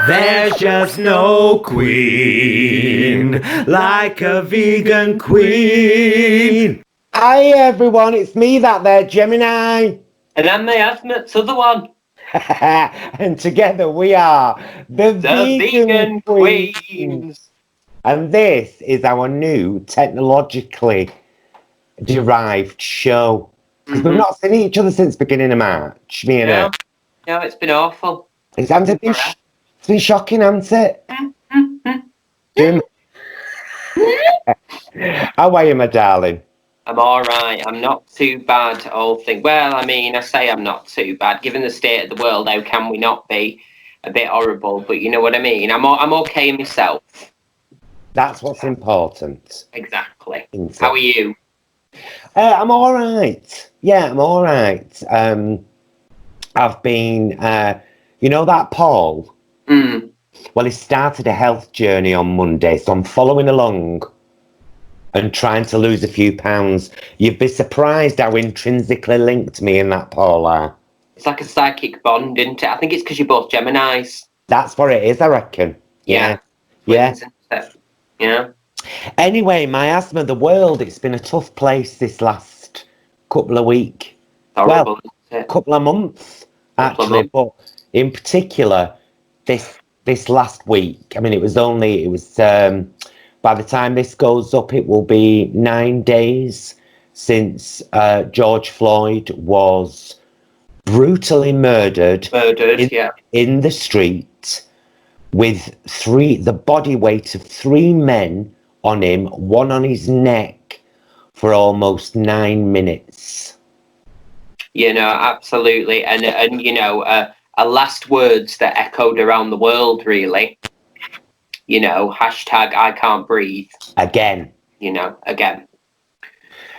There's just no queen like a vegan queen. Hi everyone, it's me, that there Gemini. And I'm Miasma, the other one. And together we are the Vegan Queens. And this is our new technologically derived show. Because we've not seen each other since beginning of March, me and her. No, it's been awful. It's been shocking, hasn't it? How are you, my darling? I'm alright. I'm not too bad, all things. Well, I mean, I say I'm not too bad. Given the state of the world, how can we not be? A bit horrible, but you know what I mean. I'm okay myself. That's what's important. Exactly. How are you? I'm all right. Yeah, I'm all right. I've been, you know that Paul? Well, he started a health journey on Monday, so I'm following along and trying to lose a few pounds. You'd be surprised how intrinsically linked me and that Paul are. It's like a psychic bond, isn't it? I think it's because you're both Geminis. That's what it is, I reckon. Yeah. Yeah. Anyway, Miasma, the world, it's been a tough place this last couple of weeks. Horrible, couple of months, actually. But in particular, this last week, I mean, it was by the time this goes up, it will be 9 days since George Floyd was brutally murdered in the street with the body weight of 3 men on him, one on his neck, for almost 9 minutes. You know, absolutely. And you know, a last words that echoed around the world, really. You know, hashtag I can't breathe. Again. You know, again.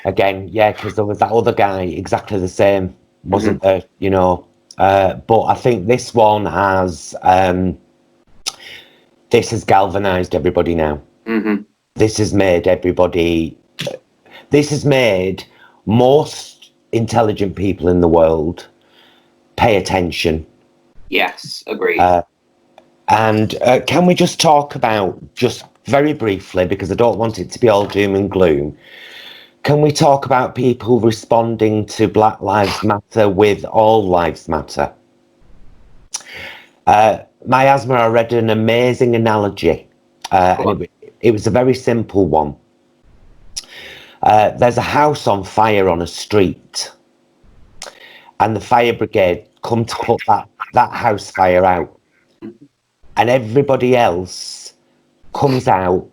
Again, yeah, because there was that other guy, exactly the same, wasn't there? You know, but I think this one has, this has galvanised everybody now. This has made most intelligent people in the world pay attention. Yes, agreed. And can we just talk about, just very briefly, because I don't want it to be all doom and gloom, can we talk about people responding to Black Lives Matter with All Lives Matter? Miasma, I read an amazing analogy, and it was a very simple one. There's a house on fire on a street, and the fire brigade come to put that house fire out, and everybody else comes out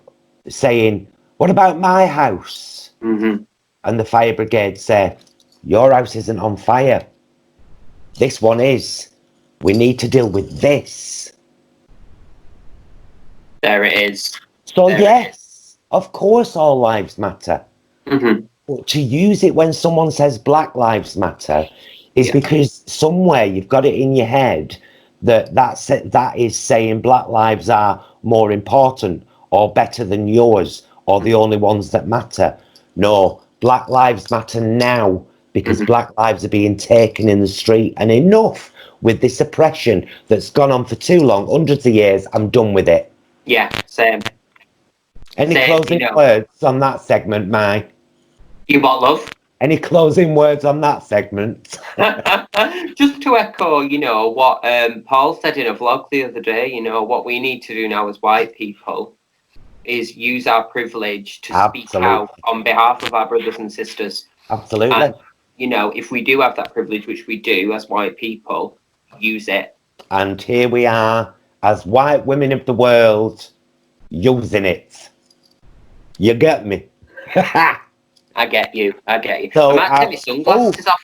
saying, "What about my house?" And the fire brigade say, "Your house isn't on fire. This one is. We need to deal with this." There it is. So yes, of course all lives matter. But to use it when someone says Black Lives Matter is because somewhere you've got it in your head that is saying Black lives are more important or better than yours or the only ones that matter. No, Black Lives Matter now because Black lives are being taken in the street, and enough with this oppression that's gone on for too long, hundreds of years. I'm done with it. Yeah, same. Any closing words on that segment, Mai? You what, love? Any closing words on that segment? Just to echo, you know, what Paul said in a vlog the other day, you know, what we need to do now as white people is use our privilege to speak out on behalf of our brothers and sisters. Absolutely. And, you know, if we do have that privilege, which we do as white people, use it. And here we are, as white women of the world, using it. You get me? I get you. So, I might take my sunglasses off.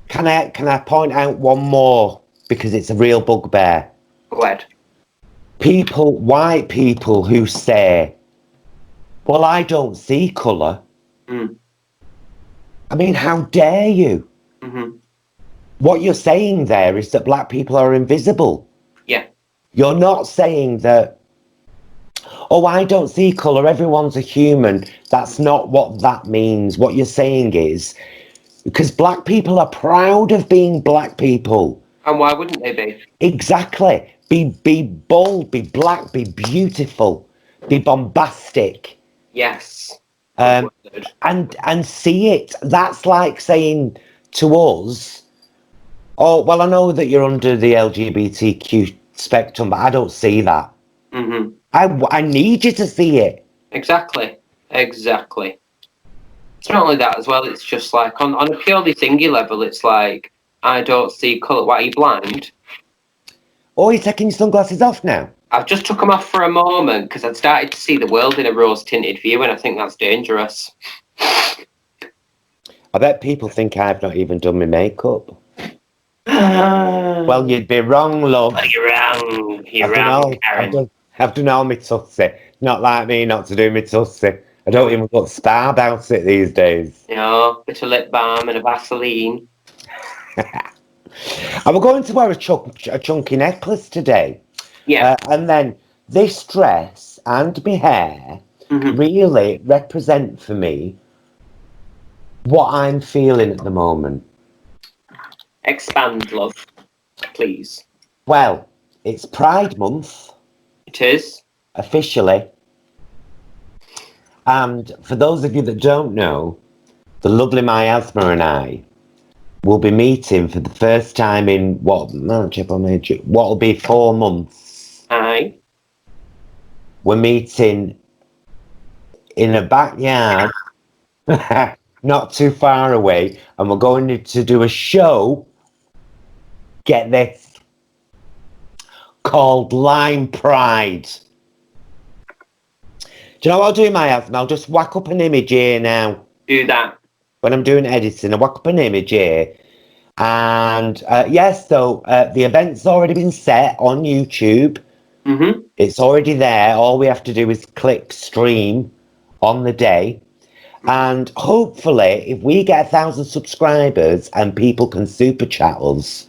Can I point out one more, because it's a real bugbear? Go ahead. White people who say, "Well, I don't see colour." I mean, how dare you? What you're saying there is that black people are invisible. Yeah. You're not saying that, "Oh, I don't see colour, everyone's a human." That's not what that means. What you're saying is, because black people are proud of being black people. And why wouldn't they be? Exactly. Be bold, be black, be beautiful, be bombastic. Yes. And see it. That's like saying to us, oh, well, I know that you're under the LGBTQ spectrum, but I don't see that. Mm-hmm. I need you to see it. Exactly. It's not only that as well, it's just like, on a purely thingy level, it's like, I don't see colour. Why, are you blind? Oh, you're taking your sunglasses off now? I've just took them off for a moment because I'd started to see the world in a rose-tinted view, and I think that's dangerous. I bet people think I've not even done my makeup. Well, you'd be wrong, love. Well, you're wrong. You're wrong, Karen. I've done all my tussie. Not like me not to do my tussie. I don't even got spa about it these days. No, bit of lip balm and a Vaseline. I'm going to wear a chunky necklace today. Yeah. And then this dress and my hair really represent for me what I'm feeling at the moment. Expand, love, please. Well, it's Pride Month. It is. Officially. And for those of you that don't know, the lovely Miasma and I will be meeting for the first time in what'll be 4 months. Aye. We're meeting in a backyard not too far away, and we're going to do a show, get this, called Lime Pride. Do you know what I'll do in my house? I'll just whack up an image here now. Do that. When I'm doing editing, I whack up an image here. And yes, so the event's already been set on YouTube. Mm-hmm. It's already there. All we have to do is click stream on the day. And hopefully, if we get 1,000 subscribers and people can super chat us,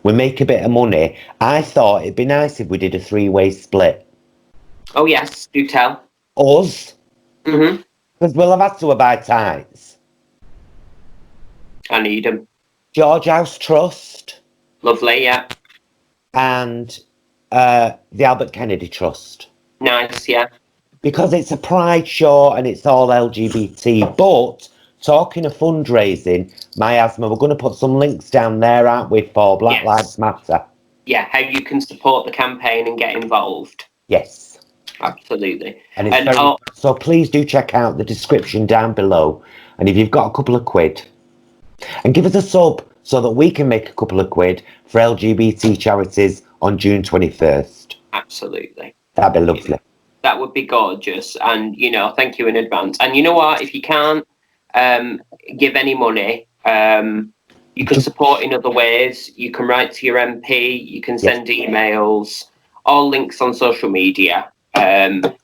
we make a bit of money. I thought it'd be nice if we did a 3-way split. Oh, yes. Do tell. Us? Mm-hmm. Because we'll have had to buy ties. I need them. George House Trust. Lovely, yeah. And the Albert Kennedy Trust. Nice, yeah. Because it's a pride show and it's all LGBT. But talking of fundraising, Miasma, we're going to put some links down there, aren't we, for Black Lives Matter? Yeah, how you can support the campaign and get involved. Yes. Absolutely. So please do check out the description down below. And if you've got a couple of quid, and give us a sub so that we can make a couple of quid for LGBT charities on June 21st. Absolutely. That'd be lovely. That would be gorgeous. And, thank you in advance. And you know what? If you can't give any money, you can support in other ways. You can write to your MP. You can send emails. All links on social media. And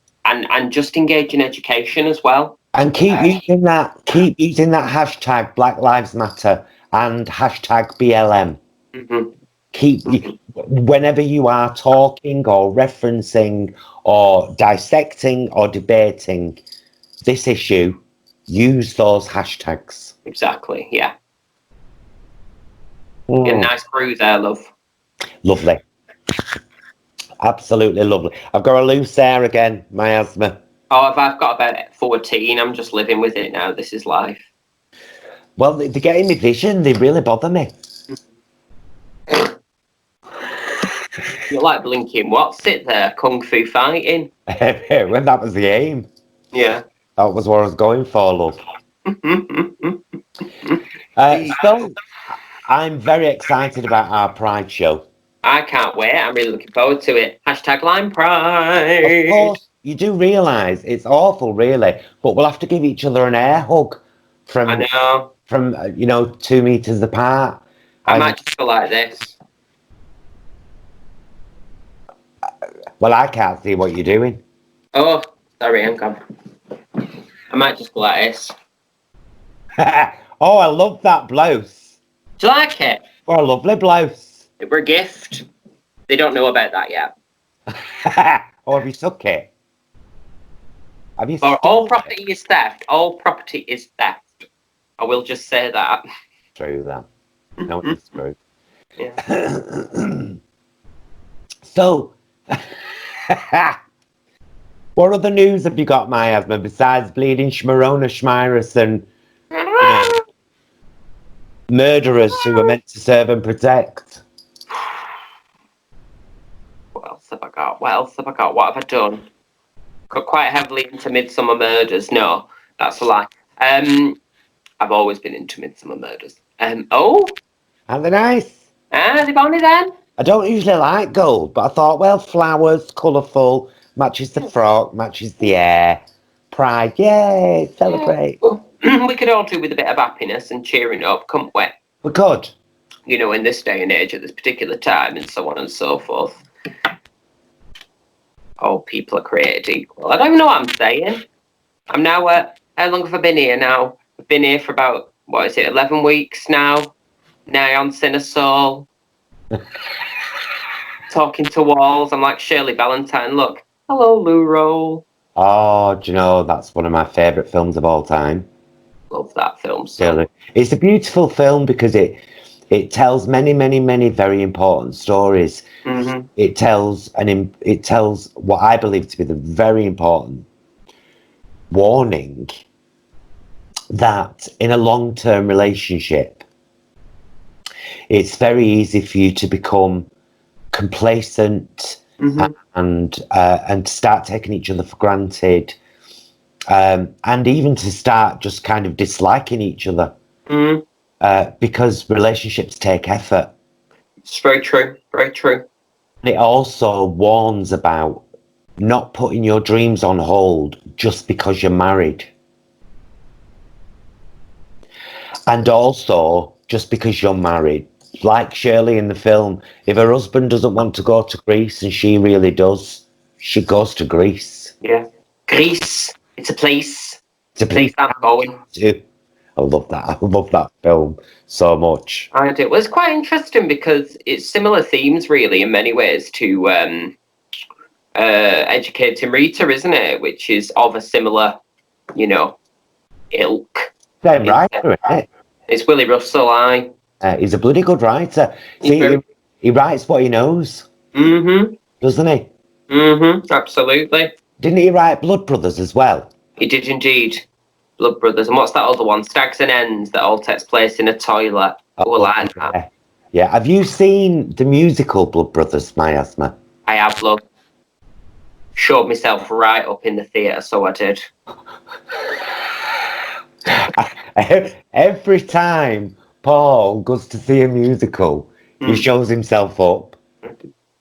just engage in education as well. And keep using that hashtag Black Lives Matter and hashtag BLM. Whenever you are talking or referencing or dissecting or debating this issue, use those hashtags. Exactly, yeah. Get a nice brew there, love. Lovely. Absolutely lovely. I've got a loose hair again, Miasma. Oh, I've got about 14. I'm just living with it now. This is life. Well, they're getting me vision. They really bother me. You're like blinking. What's it there? Kung Fu fighting? When that was the aim. Yeah. That was what I was going for, love. So, I'm very excited about our Pride show. I can't wait. I'm really looking forward to it. Hashtag Lime Pride. Of course, you do realise it's awful, really, but we'll have to give each other an air hug from, 2 meters apart. I might just go like this. Well, I can't see what you're doing. Oh, sorry, hang on. I might just go like this. Oh, I love that blouse. Do you like it? What a lovely blouse. It were a gift. They don't know about that yet. Oh, have you took it? Have you? All property is theft. All property is theft. I will just say that. True that. No, it's true. Yeah. So, what other news have you got, Miasma, besides bleeding Shmarona Shmirus and murderers who are meant to serve and protect? What else have I got? What have I done? Got quite heavily into Midsummer Murders. No, that's a lie. I've always been into Midsummer Murders. Oh, Aren't they nice? they bonny then? I don't usually like gold, but I thought, well, flowers, colourful, matches the frock, matches the hair. Pride, yay, celebrate. We could all do with a bit of happiness and cheering up, couldn't we? We could. In this day and age, at this particular time, and so on and so forth. All people are created equal. I don't even know what I'm saying. I'm now, how long have I been here now? I've been here for about, 11 weeks now? Nigh on Cinesoul. Talking to walls. I'm like Shirley Valentine. Look. Hello, Lou Roll. Oh, do you know, that's one of my favourite films of all time. Love that film. So. It's a beautiful film because it tells many, many, many very important stories. Mm-hmm. It tells what I believe to be the very important warning that in a long-term relationship, it's very easy for you to become complacent and start taking each other for granted, and even to start just kind of disliking each other, because relationships take effort. It's very true. Very true. It also warns about not putting your dreams on hold just because you're married. And also, just because you're married, like Shirley in the film, if her husband doesn't want to go to Greece and she really does, she goes to Greece. Yeah. Greece. It's a place. It's a place I'm going to. I love that. I love that film so much. I do. Well, it's quite interesting because it's similar themes, really, in many ways to Educating Rita, isn't it? Which is of a similar, ilk. Same writer, isn't it? It's Willie Russell, he's a bloody good writer. See, he writes what he knows. Mm-hmm. Doesn't he? Mm-hmm. Absolutely. Didn't he write Blood Brothers as well? He did indeed. Blood Brothers. And what's that other one? Stags and Ends, that all takes place in a toilet. Like that. Yeah. Have you seen the musical Blood Brothers, Miasma? I have, love. Showed myself right up in the theatre, so I did. Every time Paul goes to see a musical, he shows himself up.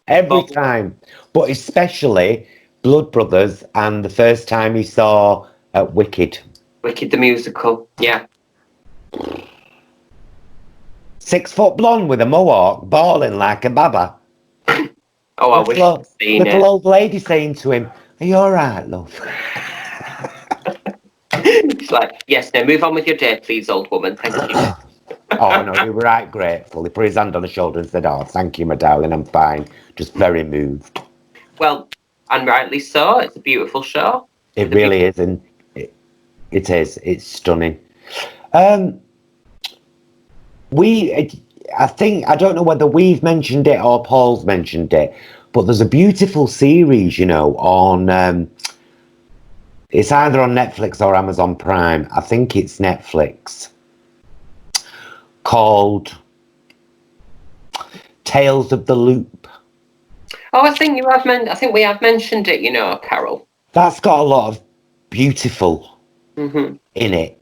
Every time. But especially Blood Brothers and the first time he saw Wicked. Wicked the musical, yeah. 6 foot blonde with a mohawk, bawling like a baba. Oh, I wish I'd seen it. Little old lady saying to him, "Are you all right, love?" She's like, "Yes, now move on with your day, please, old woman. Thank you." Oh, no, he was right grateful. He put his hand on the shoulder and said, "Oh, thank you, my darling, I'm fine." Just very moved. Well, and rightly so. It's a beautiful show. It really is, and it is. It's stunning. I don't know whether we've mentioned it or Paul's mentioned it, but there's a beautiful series, on... it's either on Netflix or Amazon Prime. I think it's Netflix. Called Tales of the Loop. Oh, I think we have mentioned it, Carol. That's got a lot of beautiful in it.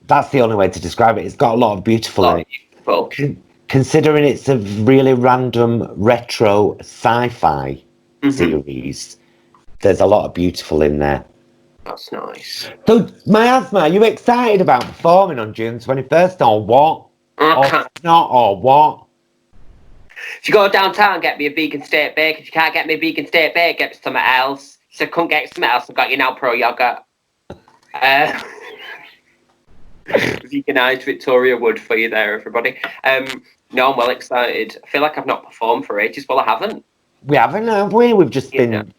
That's the only way to describe it. It's got a lot of beautiful in it. Beautiful. Considering it's a really random retro sci-fi series, there's a lot of beautiful in there. That's nice. So, Miasma, are you excited about performing on June 21st or what? Or not, or what? If you go downtown, get me a vegan steak bake. If you can't get me a vegan steak bake, get me something else. If you couldn't get something else, I've got you now pro yogurt. Veganized Victoria Wood for you there, everybody. No, I'm well excited. I feel like I've not performed for ages. Well, I haven't. We haven't, have we? We've just been,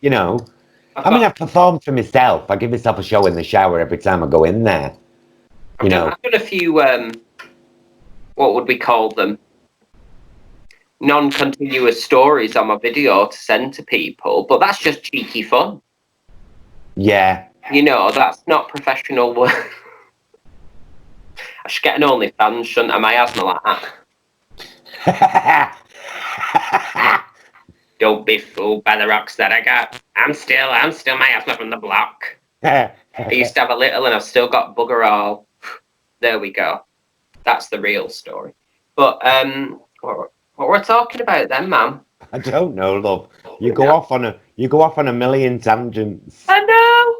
I've performed for myself. I give myself a show in the shower every time I go in there. I've done a few what would we call them? Non-continuous stories on my video to send to people, but that's just cheeky fun. Yeah. You know, that's not professional work. I should get an OnlyFans, shouldn't I? My asthma like that. Don't be fooled by the rocks that I got. I'm still my asthma from the block. I used to have a little and I've still got bugger all. There we go. That's the real story. But what we're talking about then, ma'am? I don't know, love. You go off on a million tangents. I know.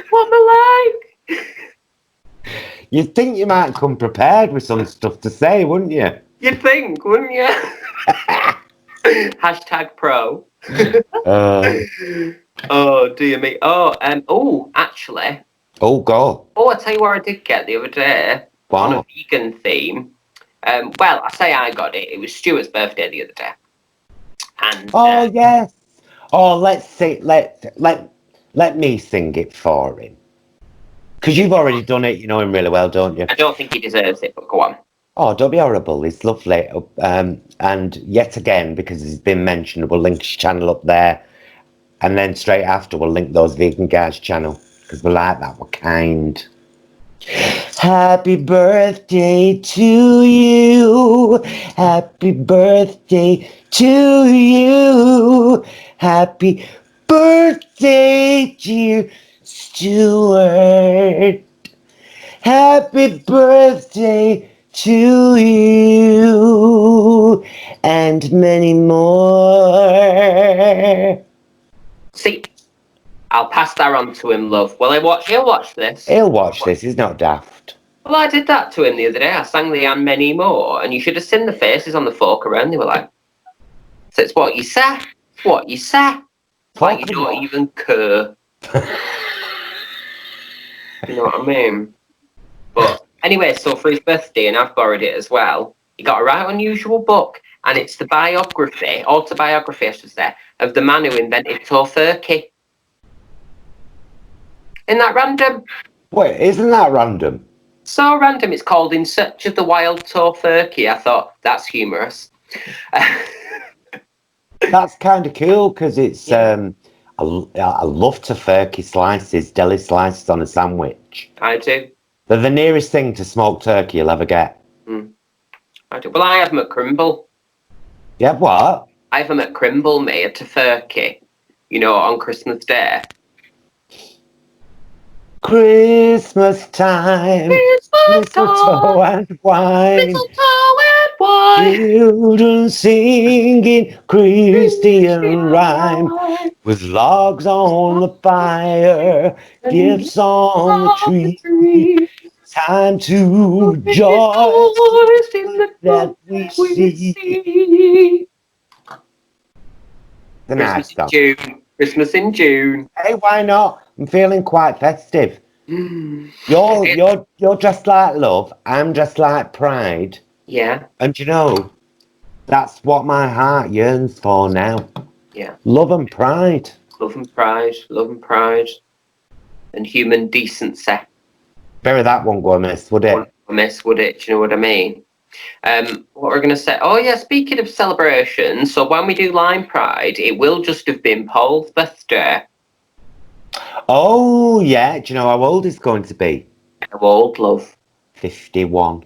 What am I like? You'd think you might come prepared with some stuff to say, wouldn't you? You'd think, wouldn't you? Hashtag pro. Oh dear me. Oh, actually. Oh, go. Oh, I tell you what I did get the other day. Wow. On a vegan theme. Well, I say I got it. It was Stuart's birthday the other day. And yes. Oh, let's see. Let me sing it for him. Because you've already done it. You know him really well, don't you? I don't think he deserves it, but go on. Oh, don't be horrible. It's lovely. And yet again, because it's been mentioned, we'll link his channel up there. And then straight after, we'll link those vegan guys' channel. Because we like that. We're kind. Happy birthday to you. Happy birthday to you. Happy birthday, dear Stuart. Happy birthday to you. And many more. See, I'll pass that on to him, love. Well, he'll watch this. He'll watch this. He's not daft. Well, I did that to him the other day. I sang the and many more, and you should have seen the faces on the folk around. They were like, so it's what you say. It's what you say. Like you don't even care. You know what I mean? But anyway, so for his birthday, and I've borrowed it as well, he got a right unusual book, and it's the autobiography, I should say, of the man who invented tofurkey. Isn't that random? Wait, isn't that random? So random. It's called In Search of the Wild Tofurkey. I thought, that's humorous. That's kind of cool, because it's... I love tofurkey slices, deli slices on a sandwich. I do. They're the nearest thing to smoked turkey you'll ever get. I do. Well, I have them at Crimble. Yeah, what? I have them at Crimble, mate, a tofurkey. You know, on Christmas Day. Christmas time, mistletoe and wine, children singing Christian rhyme, with logs on the fire, gifts on the tree, time to rejoice that we see. The nice stuff. Christmas in June. Hey, why not? I'm feeling quite festive. You're dressed like love. I'm dressed like pride. Yeah. And you know, that's what my heart yearns for now. Yeah. Love and pride. Love and pride. Love and pride. And human decency. Bury that one, go miss, would it? Miss, would it? Do you know what I mean? What we're going to say? Oh, yeah, speaking of celebrations, so when we do Line Pride, it will just have been Paul's birthday. Oh, yeah. Do you know how old he's going to be? How old, love? 51.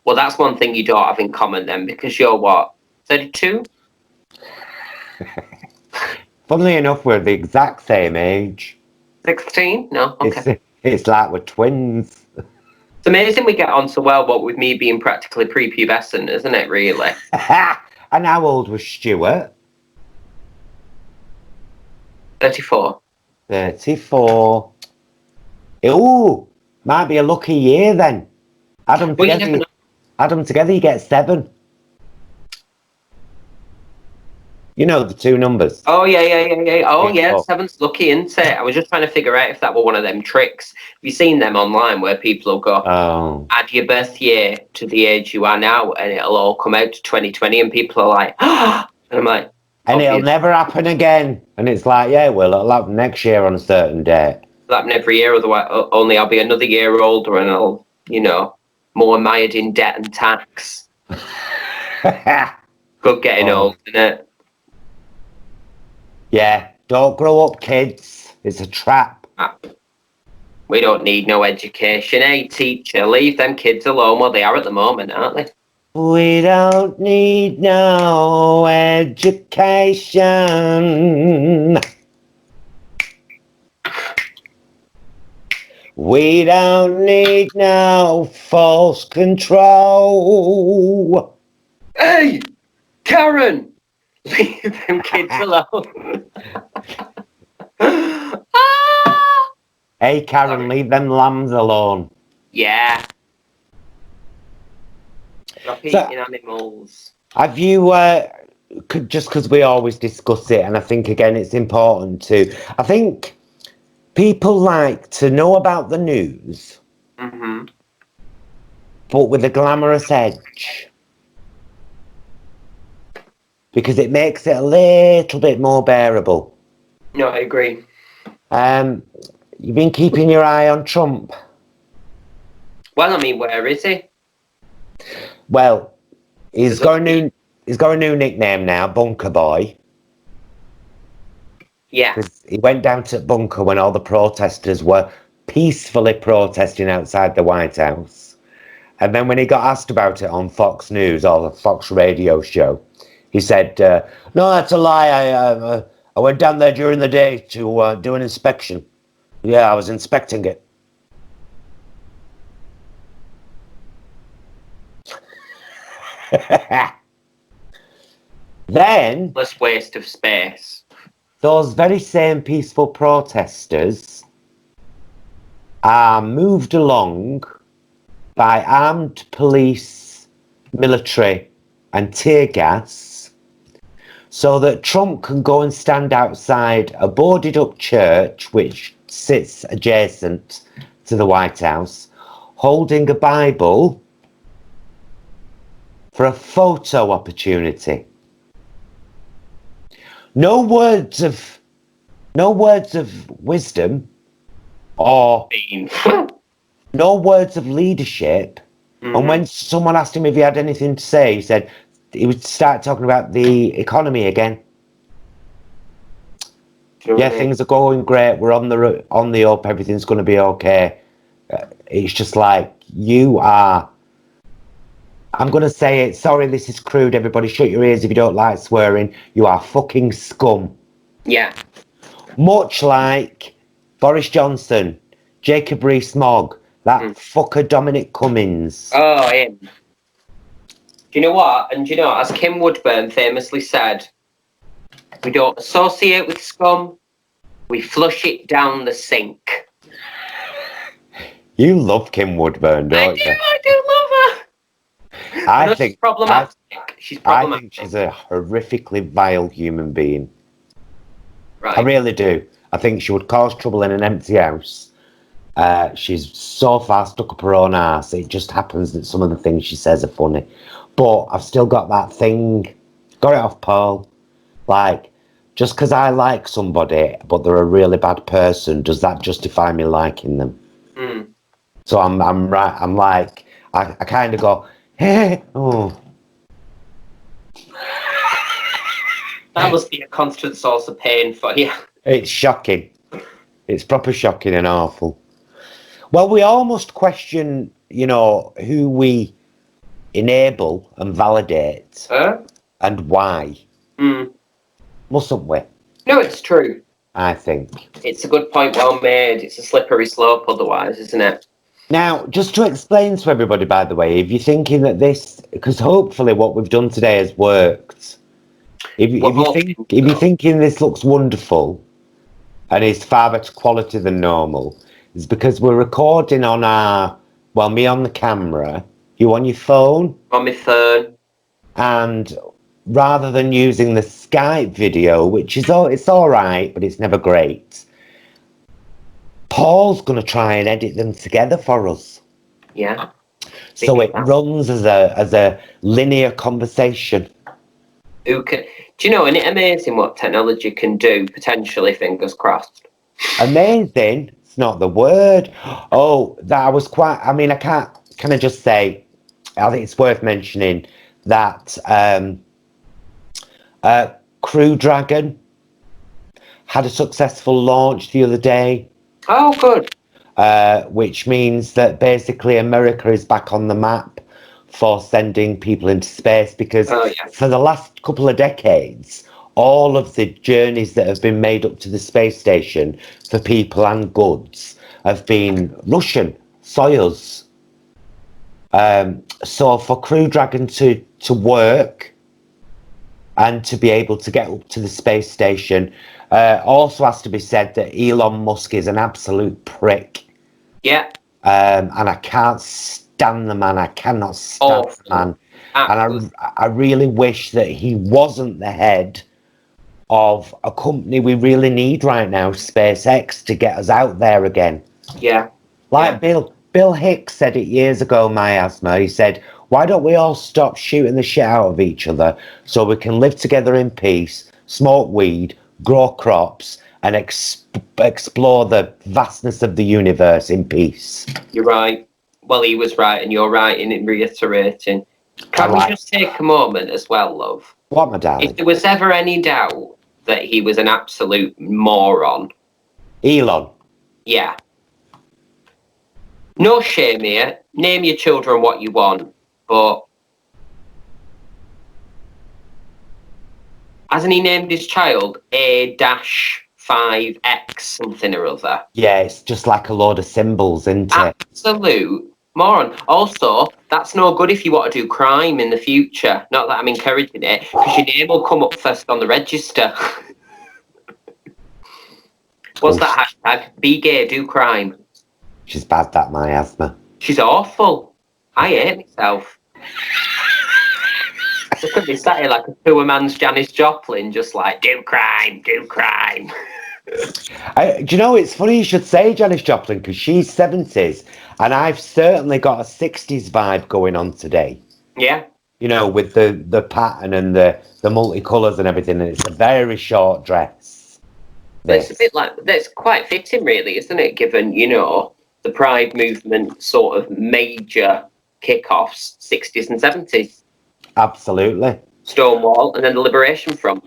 Well, that's one thing you don't have in common then, because you're what? 32? Funnily enough, we're the exact same age. 16? No? Okay. It's like we're twins. It's amazing we get on so well, what with me being practically prepubescent, isn't it, really? And how old was Stuart? 34. 34. Ooh, might be a lucky year then. Add them together, you get 7. You know the two numbers. Oh, yeah. Oh, yeah, 7's lucky, isn't it? I was just trying to figure out if that were one of them tricks. Have you seen them online where people will go, add your birth year to the age you are now, and it'll all come out to 2020, and people are like, ah! And I'm like, and it'll never happen again. And it's like, yeah, well, it'll happen next year on a certain date. It'll happen every year, otherwise, only I'll be another year older and I'll, more mired in debt and tax. Good getting old, isn't it? Yeah, don't grow up, kids. It's a trap. We don't need no education. Hey, teacher, leave them kids alone where they are at the moment, aren't they? We don't need no education. We don't need no false control. Hey, Karen, leave them kids alone. Hey, Karen, leave them lambs alone. Yeah. Stop eating animals. Have you, just because we always discuss it, and I think, again, it's important to, I think people like to know about the news, but with a glamorous edge. Because it makes it a little bit more bearable. No, I agree. You've been keeping your eye on Trump. Well, I mean, where is he? Well, he's got a new nickname now, Bunker Boy. Yeah. He went down to Bunker when all the protesters were peacefully protesting outside the White House. And then when he got asked about it on Fox News or the Fox radio show, he said, no, that's a lie. I went down there during the day to do an inspection. Yeah, I was inspecting it. Then, less waste of space. Those very same peaceful protesters are moved along by armed police, military, and tear gas so that Trump can go and stand outside a boarded up church which sits adjacent to the White House, holding a Bible for a photo opportunity. No words of wisdom or no words of leadership. And when someone asked him if he had anything to say, he said he would start talking about the economy again. Yeah, things are going great. We're on the up. Everything's going to be okay. It's just like, you are. I'm going to say it. Sorry, this is crude. Everybody shut your ears if you don't like swearing. You are fucking scum. Yeah. Much like Boris Johnson, Jacob Rees-Mogg, that fucker Dominic Cummings. Oh, him. Do you know what? And do you know, as Kim Woodburn famously said, we don't associate with scum, we flush it down the sink. You love Kim Woodburn, don't you? I do love her. I think she's problematic. I think she's a horrifically vile human being. Right. I really do. I think she would cause trouble in an empty house. She's so far stuck up her own arse. It just happens that some of the things she says are funny. But I've still got that thing. Got it off Paul. Like, just because I like somebody, but they're a really bad person, does that justify me liking them? So I'm right. I'm like, I kind of go, hey, oh. That must be a constant source of pain for you. It's shocking. It's proper shocking and awful. Well, we all must question, who we enable and validate and why. Mustn't we? No, it's true. I think. It's a good point, well made. It's a slippery slope otherwise, isn't it? Now, just to explain to everybody, by the way, if you're thinking that this, because hopefully what we've done today has worked, if you're thinking this looks wonderful and is far better quality than normal, it's because we're recording on me on the camera, you on your phone? On my phone. And rather than using the Skype video, which is it's all right, but it's never great, Paul's going to try and edit them together for us. Yeah. So it runs as a linear conversation. Do you know, isn't it amazing what technology can do, potentially, fingers crossed? Amazing? It's not the word. Oh, that I was quite, I mean, I can't, can I just say, I think it's worth mentioning that Crew Dragon had a successful launch the other day. Oh, good. Which means that basically America is back on the map for sending people into space, because for the last couple of decades, all of the journeys that have been made up to the space station for people and goods have been Russian, Soyuz. So for Crew Dragon to work and to be able to get up to the space station, also has to be said that Elon Musk is an absolute prick. Yeah. And I can't stand the man. I cannot stand the man. And I really wish that he wasn't the head of a company we really need right now, SpaceX, to get us out there again. Yeah. Bill Hicks said it years ago, Miasma. He said, why don't we all stop shooting the shit out of each other so we can live together in peace, smoke weed, grow crops, and explore the vastness of the universe in peace. You're right. Well, he was right, and you're right in reiterating. Can we just take a moment as well, love? What, my darling? If there was ever any doubt that he was an absolute moron. Elon. Yeah. No shame here. Name your children what you want, but hasn't he named his child A-5X something or other? Yeah, it's just like a load of symbols, isn't it? Absolute moron. Also, that's no good if you want to do crime in the future. Not that I'm encouraging it, because your name will come up first on the register. What's that hashtag? Be gay, do crime. She's bad, that Miasma. She's awful. I hate myself. Look at me sat here like a poor man's Janis Joplin, just like, do crime, do crime. Do you know, it's funny you should say Janis Joplin, because she's 70s, and I've certainly got a 60s vibe going on today. Yeah. You know, with the pattern and the multicolours and everything, and it's a very short dress. It's a bit like, that's quite fitting really, isn't it, given, you know, the Pride movement sort of major kick-offs, 60s and 70s. Absolutely. Stonewall, and then the Liberation Front.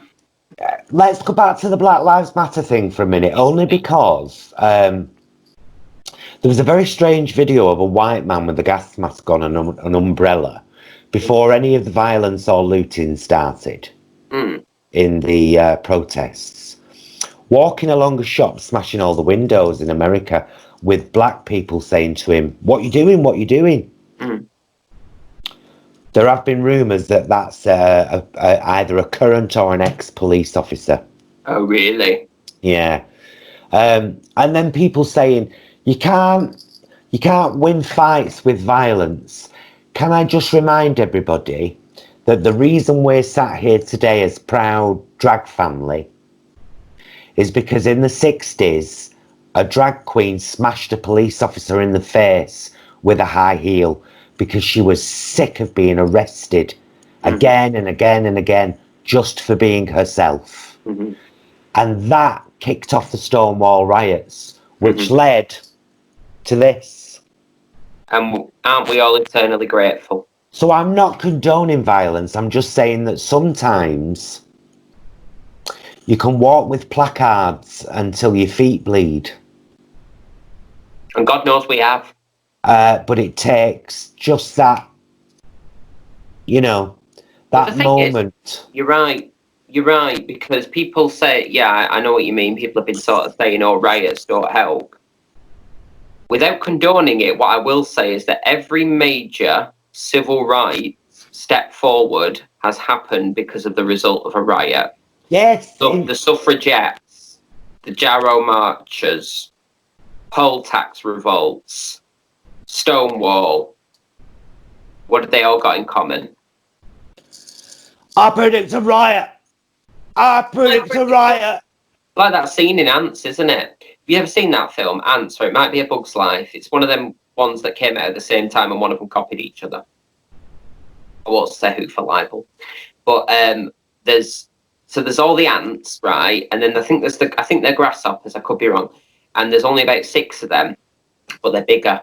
Let's go back to the Black Lives Matter thing for a minute, only because there was a very strange video of a white man with a gas mask on and an umbrella before any of the violence or looting started in the protests, walking along a shop, smashing all the windows in America, with black people saying to him, what you doing, what you doing? There have been rumours that that's either a current or an ex-police officer. Oh, really? Yeah. And then people saying, you can't win fights with violence. Can I just remind everybody that the reason we're sat here today as proud drag family is because in the 60s, a drag queen smashed a police officer in the face with a high heel because she was sick of being arrested again and again and again just for being herself. And that kicked off the Stonewall riots, which led to this. And aren't we all eternally grateful? So I'm not condoning violence. I'm just saying that sometimes you can walk with placards until your feet bleed. And God knows we have. But it takes just that, you know, that moment. You're right, because people say, yeah, I know what you mean. People have been sort of saying, oh, riots don't help. Without condoning it, what I will say is that every major civil rights step forward has happened because of the result of a riot. Yes. So the suffragettes, the Jarrow marchers, poll tax revolts, Stonewall, what have they all got in common? I predict a riot. I predict a riot. Like that scene in Ants, isn't it? Have you ever seen that film, Ants, or it might be A Bug's Life? It's one of them ones that came out at the same time and one of them copied each other. I won't say who for libel. But there's all the ants, right? And then I think they're grasshoppers, I could be wrong. And there's only about 6 of them, but they're bigger.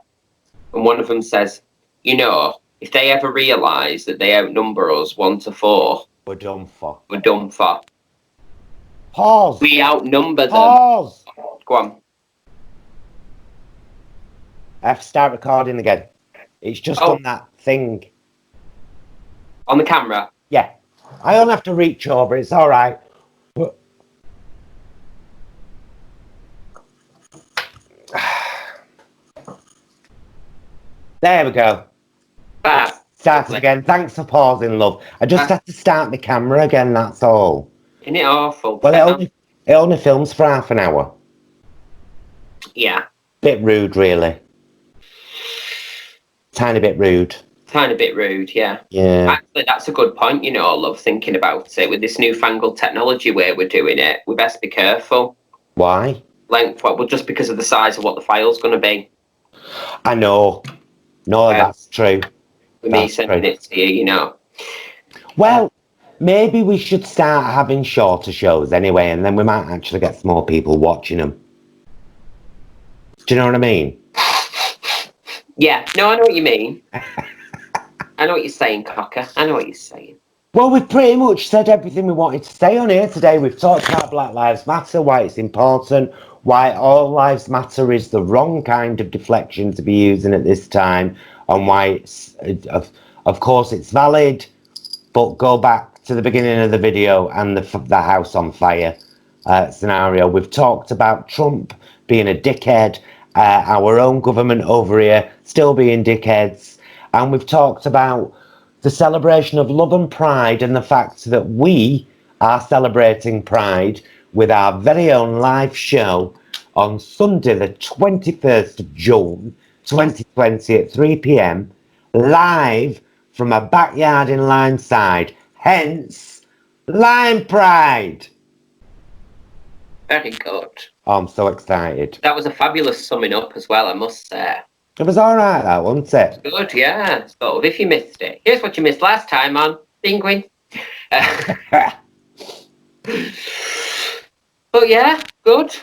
And one of them says, you know, if they ever realise that they outnumber us 1-4, we're done for. We're done for. Pause. We outnumber them. Pause. Go on. I have to start recording again. It's just on that thing. On the camera? Yeah. I don't have to reach over. It's all right. But... there we go. Started again. Thanks for pausing, love. I just had to start my camera again, that's all. Isn't it awful? Well, it only films for half an hour. Yeah. Bit rude, really. Tiny bit rude. Tiny bit rude, yeah. Yeah. Actually, that's a good point, you know, love, thinking about it. With this newfangled technology where we're doing it, we best be careful. Why? Length, well, just because of the size of what the file's going to be. I know. No, that's true. With me sending it to you, you know. Well, maybe we should start having shorter shows anyway, and then we might actually get some more people watching them. Do you know what I mean? Yeah, no, I know what you mean. I know what you're saying, Cocker. I know what you're saying. Well, we've pretty much said everything we wanted to say on here today. We've talked about Black Lives Matter, why it's important, why all lives matter is the wrong kind of deflection to be using at this time, and why it's, of course, it's valid, but go back to the beginning of the video and the house on fire scenario. We've talked about Trump being a dickhead, our own government over here still being dickheads, and we've talked about the celebration of love and pride and the fact that we are celebrating pride with our very own live show on Sunday the 21st of June 2020 at 3 p.m, live from a backyard in Lineside, hence Line Pride. Very good. Oh, I'm so excited. That was a fabulous summing up as well, I must say. It was all right, that, wasn't it? Good, yeah. So if you missed it, here's what you missed last time on Penguin. But yeah, good.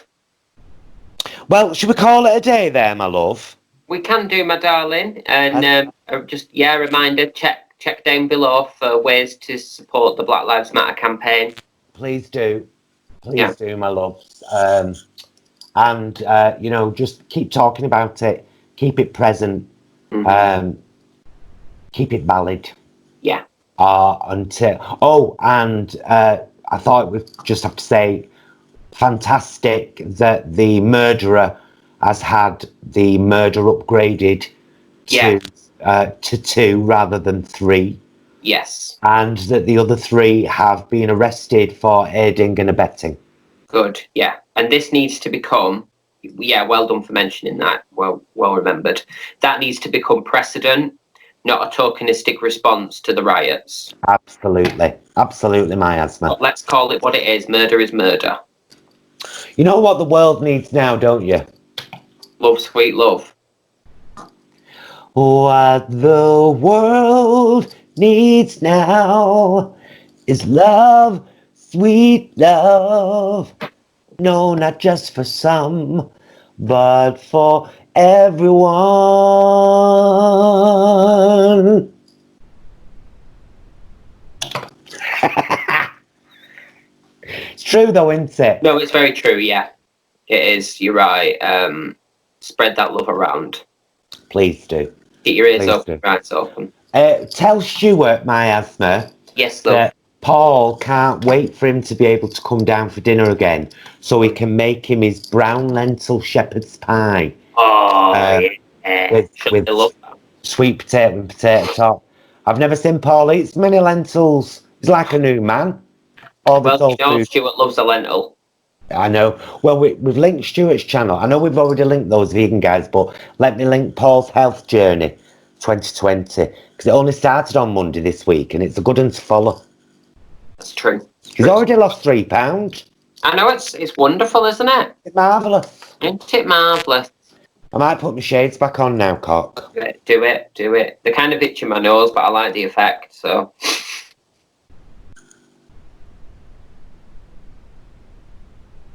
Well, should we call it a day there, my love? We can do, my darling. And just, yeah, reminder, check down below for ways to support the Black Lives Matter campaign. Please do. Please do, my love. And, you know, just keep talking about it. Keep it present. Keep it valid. Yeah. Until... Oh, and I thought we'd just have to say, fantastic that the murderer has had the murder upgraded to 2 rather than 3. Yes. And that the other 3 have been arrested for aiding and abetting. Good, yeah. And this needs to become, yeah, well done for mentioning that. Well remembered. That needs to become precedent, not a tokenistic response to the riots. Absolutely. Absolutely, Miasma. But let's call it what it is. Murder is murder. You know what the world needs now, don't you? Love, sweet love. What the world needs now is love, sweet love. No, not just for some, but for everyone. It's true though, isn't it? No, it's very true, yeah. It is, you're right. Spread that love around. Please do. Keep your ears open, eyes open. Tell Stuart, Miasma, yes, love, that Paul can't wait for him to be able to come down for dinner again so he can make him his brown lentil shepherd's pie. Oh, yeah. With sweet potato and potato top. I've never seen Paul eat so many lentils. He's like a new man. Well, you know, Stuart loves a lentil. I know. Well, we've linked Stuart's channel. I know we've already linked those vegan guys, but let me link Paul's health journey 2020 because it only started on Monday this week and it's a good one to follow. That's true. He's already lost 3 pounds. I know, it's wonderful, isn't it? It's marvellous. Isn't it marvellous? I might put my shades back on now, cock. Do it. They're kind of itching my nose, but I like the effect, so...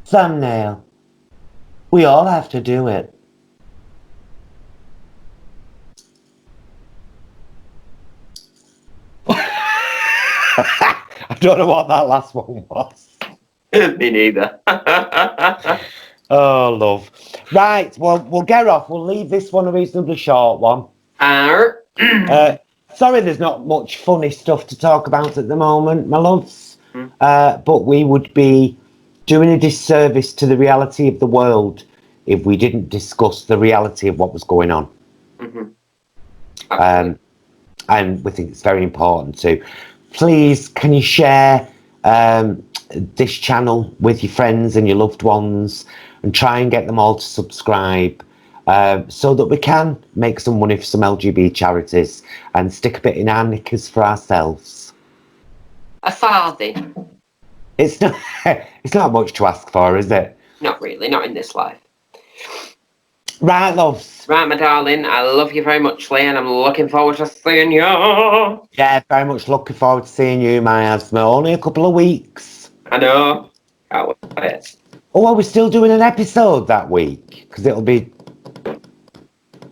Thumbnail. We all have to do it. don't know what that last one was. Me neither. Oh, love. Right, well, we'll get off. We'll leave this one a reasonably short one. Sorry there's not much funny stuff to talk about at the moment, my loves. But we would be doing a disservice to the reality of the world if we didn't discuss the reality of what was going on. And we think it's very important too. Please, can you share this channel with your friends and your loved ones and try and get them all to subscribe so that we can make some money for some LGBT charities and stick a bit in our knickers for ourselves. A farthing. It's not much to ask for, is it? Not really, not in this life. Right, loves. Right, my darling, I love you very much, Lee, and I'm looking forward to seeing you. Yeah, very much looking forward to seeing you, my asthma. Only a couple of weeks. I know. Can't wait. Oh, are we still doing an episode that week? Because it'll be...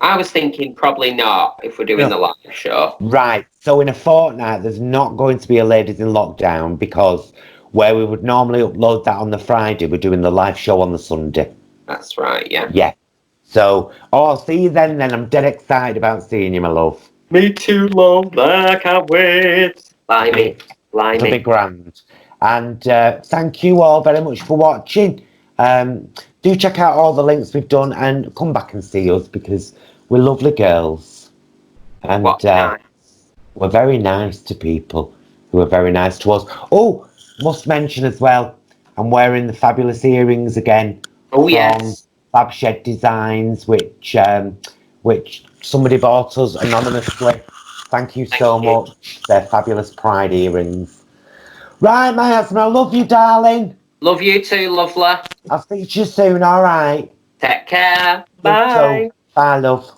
I was thinking probably not if we're doing the live show. Right, so in a fortnight, there's not going to be a Ladies in Lockdown because where we would normally upload that on the Friday, we're doing the live show on the Sunday. That's right, yeah. Yeah. So, I'll see you then. I'm dead excited about seeing you, my love. Me too, love. I can't wait. Blimey. It'll be grand. And thank you all very much for watching. Do check out all the links we've done and come back and see us because we're lovely girls. And we're very nice to people who are very nice to us. Oh, must mention as well, I'm wearing the fabulous earrings again. Oh, yes. Fab Shed Designs, which somebody bought us anonymously. Thank you so much. They're fabulous pride earrings. Right, my husband, I love you, darling. Love you too, lovely. I'll speak to you soon, all right? Take care. Bye. Bye, love.